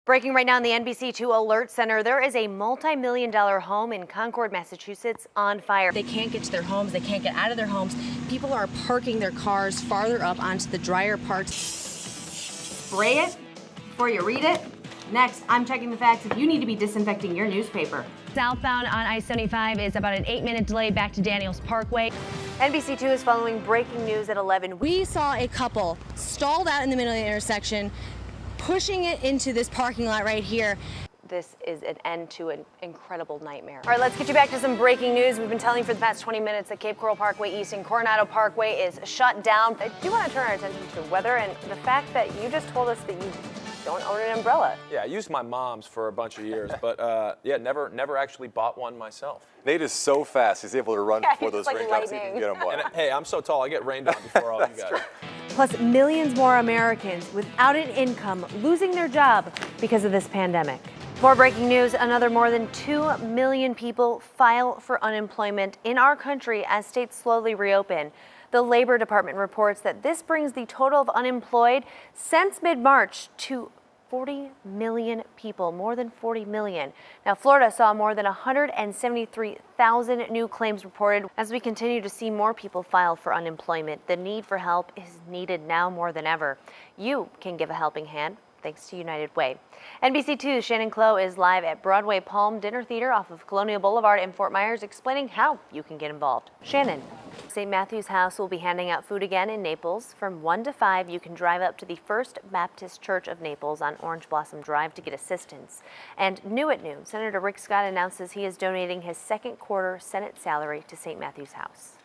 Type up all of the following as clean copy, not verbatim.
Breaking right now in the NBC2 Alert Center, there is a multi-million-dollar home in Concord, Massachusetts on fire. They can't get to their homes. They can't get out of their homes. People are parking their cars farther up onto the drier parts. Spray it before you read it. Next, I'm checking the facts if you need to be disinfecting your newspaper. Southbound on I-75 is about an 8-minute delay back to Daniels Parkway. NBC2 is following breaking news at 11. We saw a couple stalled out in the middle of the intersection, pushing it into this parking lot right here. This is an end to an incredible nightmare. All right, let's get you back to some breaking news. We've been telling you for the past 20 minutes that Cape Coral Parkway East and Coronado Parkway is shut down. I do want to turn our attention to the weather and the fact that you just told us that you don't own an umbrella. Yeah, I used my mom's for a bunch of years, but yeah, never actually bought one myself. Nate is so fast, he's able to run before those like raindrops lightning. even get him wet. And hey, I'm so tall, I get rained on before all you guys. True. Plus, millions more Americans without an income losing their job because of this pandemic. More breaking news, another more than 2 million people file for unemployment in our country as states slowly reopen. The Labor Department reports that this brings the total of unemployed since mid-March to 40 million people, more than 40 million. Now, Florida saw more than 173,000 new claims reported. As we continue to see more people file for unemployment, the need for help is needed now more than ever. You can give a helping hand thanks to United Way. NBC2's Shannon Clough is live at Broadway Palm Dinner Theater off of Colonial Boulevard in Fort Myers, explaining how you can get involved. Shannon. St. Matthew's House will be handing out food again in Naples. From 1 to 5, you can drive up to the First Baptist Church of Naples on Orange Blossom Drive to get assistance. And new at noon, Senator Rick Scott announces he is donating his second quarter Senate salary to St. Matthew's House.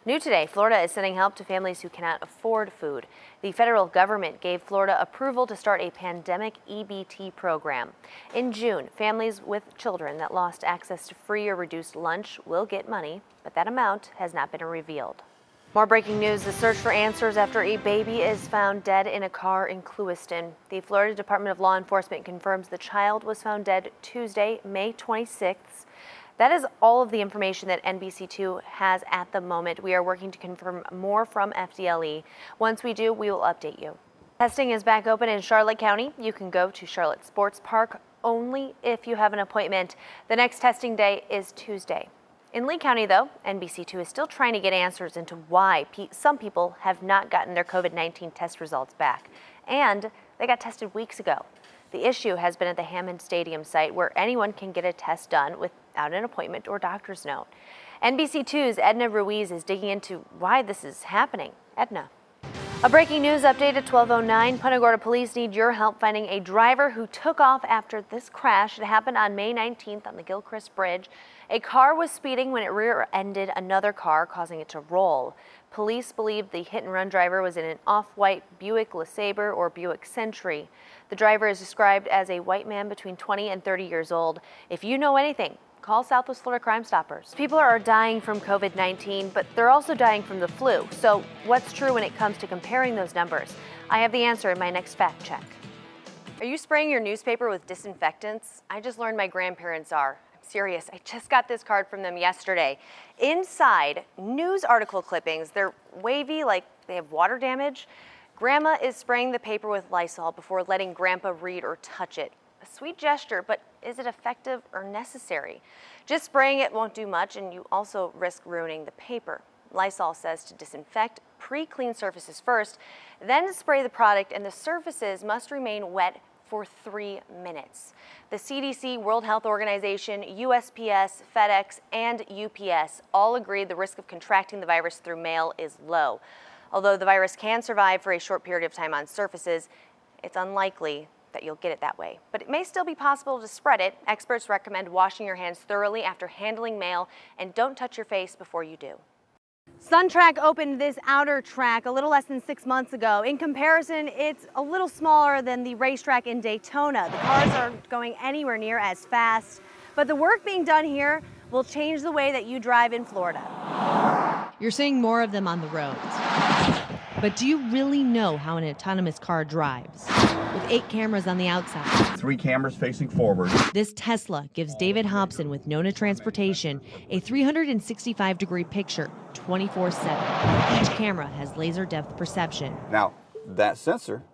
New today, Florida is sending help to families who cannot afford food. The federal government gave Florida approval to start a pandemic EBT program. In June, families with children that lost access to free or reduced lunch will get money, but that amount has not been revealed. More breaking news, the search for answers after a baby is found dead in a car in Clewiston. The Florida Department of Law Enforcement confirms the child was found dead Tuesday, May 26th. That is all of the information that NBC2 has at the moment. We are working to confirm more from FDLE. Once we do, we will update you. Testing is back open in Charlotte County. You can go to Charlotte Sports Park only if you have an appointment. The next testing day is Tuesday. In Lee County, though, NBC2 is still trying to get answers into why some people have not gotten their COVID-19 test results back. And they got tested weeks ago. The issue has been at the Hammond Stadium site, where anyone can get a test done without an appointment or doctor's note. NBC2's Edna Ruiz is digging into why this is happening. Edna. A breaking news update at 12:09. Punta Gorda police need your help finding a driver who took off after this crash. It happened on May 19th on the Gilchrist Bridge. A car was speeding when it rear-ended another car, causing it to roll. Police believe the hit-and-run driver was in an off-white Buick LeSabre or Buick Century. The driver is described as a white man between 20 and 30 years old. If you know anything, call Southwest Florida Crime Stoppers. People are dying from COVID-19, but they're also dying from the flu. So what's true when it comes to comparing those numbers? I have the answer in my next fact check. Are you spraying your newspaper with disinfectants? I just learned my grandparents are. I'm serious. I just got this card from them yesterday. Inside, news article clippings. They're wavy, like they have water damage. Grandma is spraying the paper with Lysol before letting Grandpa read or touch it. A sweet gesture, but is it effective or necessary? Just spraying it won't do much, and you also risk ruining the paper. Lysol says to disinfect, pre-clean surfaces first, then spray the product, and the surfaces must remain wet for 3 minutes. The CDC, World Health Organization, USPS, FedEx, and UPS all agree the risk of contracting the virus through mail is low. Although the virus can survive for a short period of time on surfaces, it's unlikely that you'll get it that way. But it may still be possible to spread it. Experts recommend washing your hands thoroughly after handling mail, and don't touch your face before you do. SunTrack opened this outer track a little less than 6 months ago. In comparison, it's a little smaller than the racetrack in Daytona. The cars aren't going anywhere near as fast, but the work being done here will change the way that you drive in Florida. You're seeing more of them on the roads. But do you really know how an autonomous car drives? With 8 cameras on the outside, 3 cameras facing forward. This Tesla gives David Hobson with Nona Transportation a 365-degree picture 24/7. Each camera has laser depth perception. Now, that sensor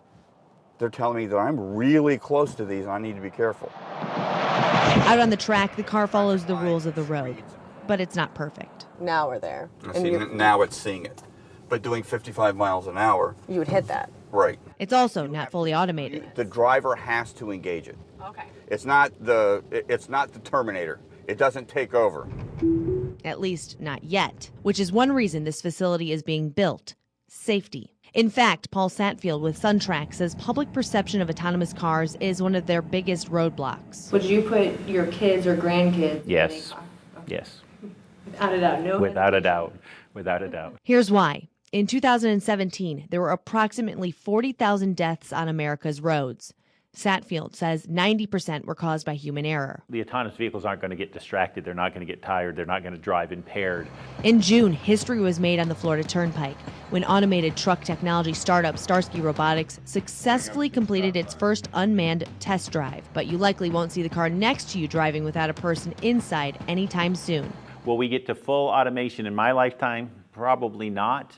they're telling me that I'm really close to these and I need to be careful. Out on the track, the car follows the rules of the road, but it's not perfect. Now we're there. See, now it's seeing it. But doing 55 miles an hour. You would hit that. Right. It's also not fully automated. The driver has to engage it. Okay. It's not the Terminator. It doesn't take over. At least not yet, which is one reason this facility is being built: safety. In fact, Paul Satfield with SunTrack says public perception of autonomous cars is one of their biggest roadblocks. Would you put your kids or grandkids Yes. in a car? Okay. Yes. Without a doubt. No. Without a doubt. Without a doubt. Here's why. In 2017, there were approximately 40,000 deaths on America's roads. Satfield says 90% were caused by human error. The autonomous vehicles aren't going to get distracted. They're not going to get tired. They're not going to drive impaired. In June, history was made on the Florida Turnpike when automated truck technology startup Starsky Robotics successfully completed its first unmanned test drive. But you likely won't see the car next to you driving without a person inside anytime soon. Will we get to full automation in my lifetime? Probably not.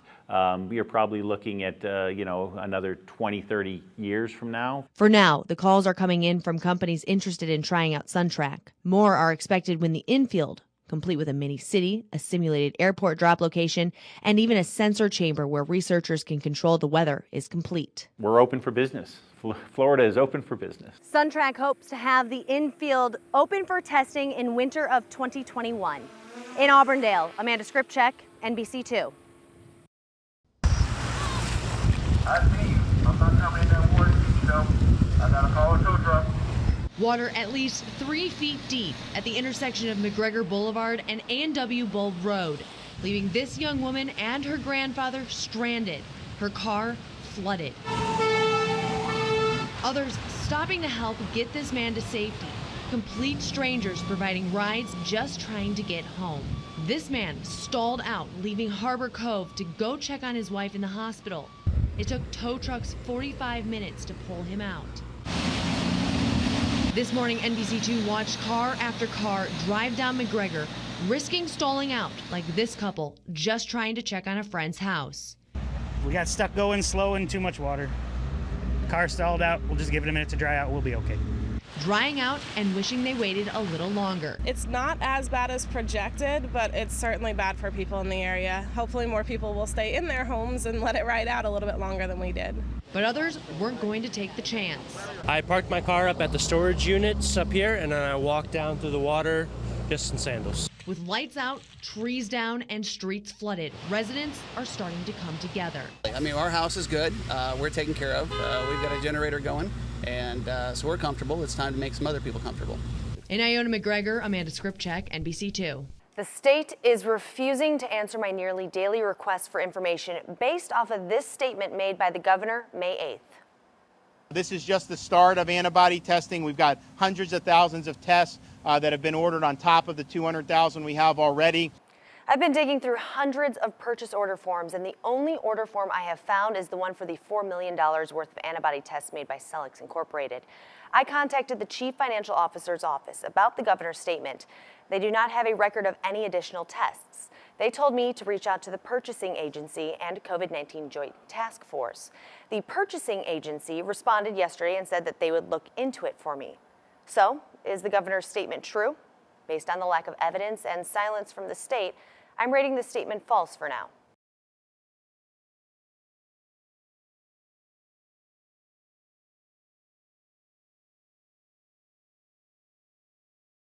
We are probably looking at, another 20, 30 years from now. For now, the calls are coming in from companies interested in trying out SunTrack. More are expected when the infield, complete with a mini city, a simulated airport drop location, and even a sensor chamber where researchers can control the weather, is complete. We're open for business. Florida is open for business. SunTrack hopes to have the infield open for testing in winter of 2021. In Auburndale, Amanda Skrzypchak, NBC2. I see you. I'm not coming in that water, so I gotta call a tow truck. Water at least 3 feet deep at the intersection of McGregor Boulevard and A&W Bulb Road, leaving this young woman and her grandfather stranded, her car flooded. Others stopping to help get this man to safety. Complete strangers providing rides just trying to get home. This man stalled out, leaving Harbor Cove to go check on his wife in the hospital. It took tow trucks 45 minutes to pull him out. This morning, NBC2 watched car after car drive down McGregor, risking stalling out like this couple just trying to check on a friend's house. We got stuck going slow and too much water. Car stalled out. We'll just give it a minute to dry out. We'll be okay. Drying out and wishing they waited a little longer. It's not as bad as projected, but it's certainly bad for people in the area. Hopefully more people will stay in their homes and let it ride out a little bit longer than we did. But others weren't going to take the chance. I parked my car up at the storage units up here, and then I walked down through the water just in sandals. With lights out, trees down, and streets flooded, residents are starting to come together. I mean, our house is good. We're taken care of. We've got a generator going, and so we're comfortable. It's time to make some other people comfortable. In Iona McGregor, Amanda Skrzypchak, NBC2. The state is refusing to answer my nearly daily requests for information based off of this statement made by the governor May 8th. This is just the start of antibody testing. We've got hundreds of thousands of tests that have been ordered on top of the 200,000 we have already. I've been digging through hundreds of purchase order forms, and the only order form I have found is the one for the $4 million worth of antibody tests made by Celix Incorporated. I contacted the chief financial officer's office about the governor's statement. They do not have a record of any additional tests. They told me to reach out to the purchasing agency and COVID-19 Joint Task Force. The purchasing agency responded yesterday and said that they would look into it for me. So, is the governor's statement true? Based on the lack of evidence and silence from the state, I'm rating the statement false for now.